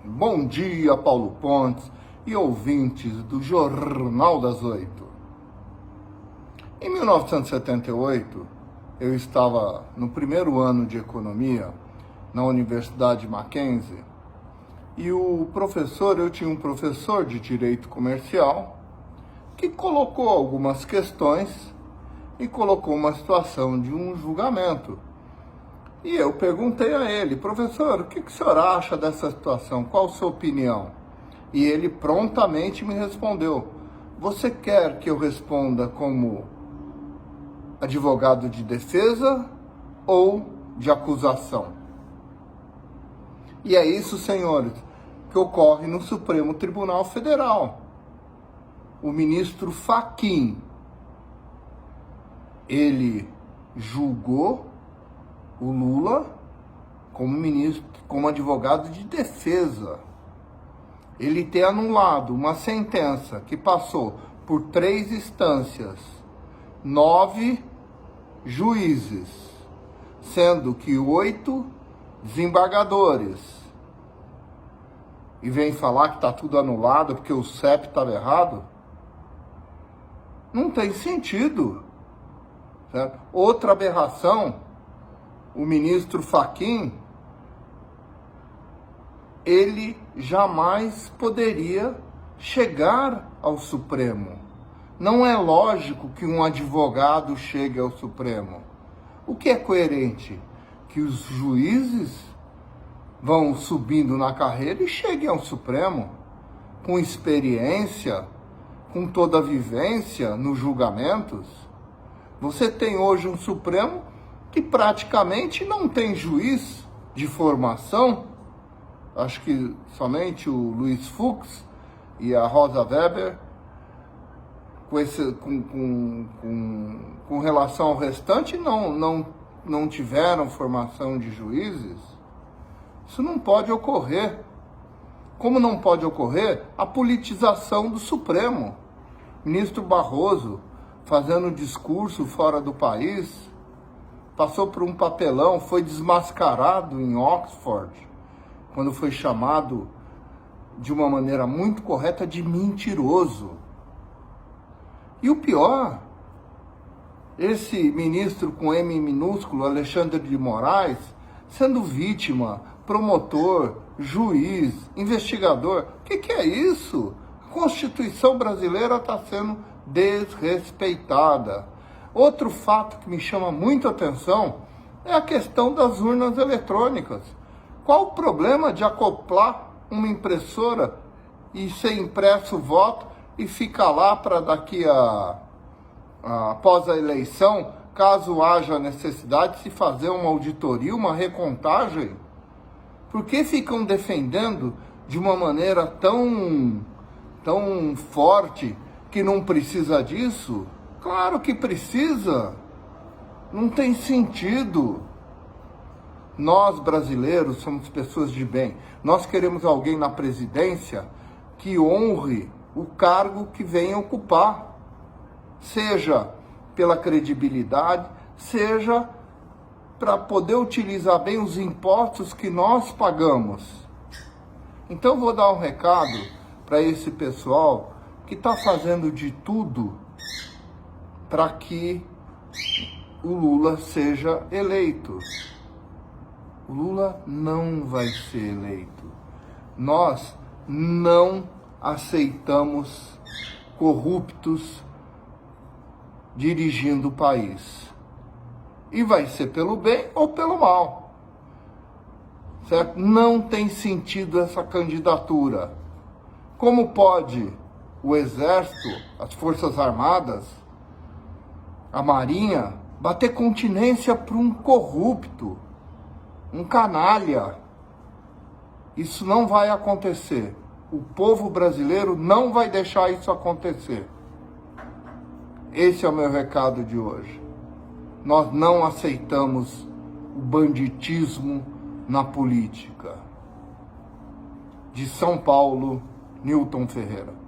Bom dia, Paulo Pontes e ouvintes do Jornal das 8. Em 1978, eu estava no primeiro ano de economia na Universidade Mackenzie e eu tinha um professor de direito comercial que colocou algumas questões e colocou uma situação de um julgamento. E eu perguntei a ele: professor, o que o senhor acha dessa situação? Qual a sua opinião? E ele prontamente me respondeu: você quer que eu responda como advogado de defesa ou de acusação? E é isso, senhores, que ocorre no Supremo Tribunal Federal. O ministro Fachin, ele julgou o Lula como advogado de defesa. Ele tem anulado uma sentença que passou por 3 instâncias, 9 juízes, sendo que 8 desembargadores. E vem falar que está tudo anulado porque o CEP estava errado? Não tem sentido. Certo? Outra aberração: o ministro Fachin, ele jamais poderia chegar ao Supremo. Não é lógico que um advogado chegue ao Supremo. O que é coerente? Que os juízes vão subindo na carreira e cheguem ao Supremo com experiência, com toda a vivência nos julgamentos. Você tem hoje um Supremo que praticamente não tem juiz de formação. Acho que somente o Luiz Fux e a Rosa Weber, com relação ao restante, não tiveram formação de juízes. Isso não pode ocorrer. Como não pode ocorrer a politização do Supremo? Ministro Barroso fazendo discurso fora do país, passou por um papelão, foi desmascarado em Oxford, quando foi chamado de uma maneira muito correta de mentiroso. E o pior, esse ministro com M minúsculo, Alexandre de Moraes, sendo vítima, promotor, juiz, investigador. O que é isso? A Constituição brasileira está sendo desrespeitada. Outro fato que me chama muito a atenção é a questão das urnas eletrônicas. Qual o problema de acoplar uma impressora e ser impresso o voto e ficar lá para após a eleição, caso haja necessidade de se fazer uma auditoria, uma recontagem? Por que ficam defendendo de uma maneira tão forte que não precisa disso? Claro que precisa. Não tem sentido. Nós, brasileiros, somos pessoas de bem. Nós queremos alguém na presidência que honre o cargo que venha ocupar. Seja pela credibilidade, seja para poder utilizar bem os impostos que nós pagamos. Então vou dar um recado para esse pessoal que está fazendo de tudo para que o Lula seja eleito. O Lula não vai ser eleito. Nós não aceitamos corruptos dirigindo o país. E vai ser pelo bem ou pelo mal. Certo? Não tem sentido essa candidatura. Como pode o Exército, as Forças Armadas, a Marinha, bater continência para um corrupto, um canalha? Isso não vai acontecer. O povo brasileiro não vai deixar isso acontecer. Esse é o meu recado de hoje. Nós não aceitamos o banditismo na política. De São Paulo, Newton Ferreira.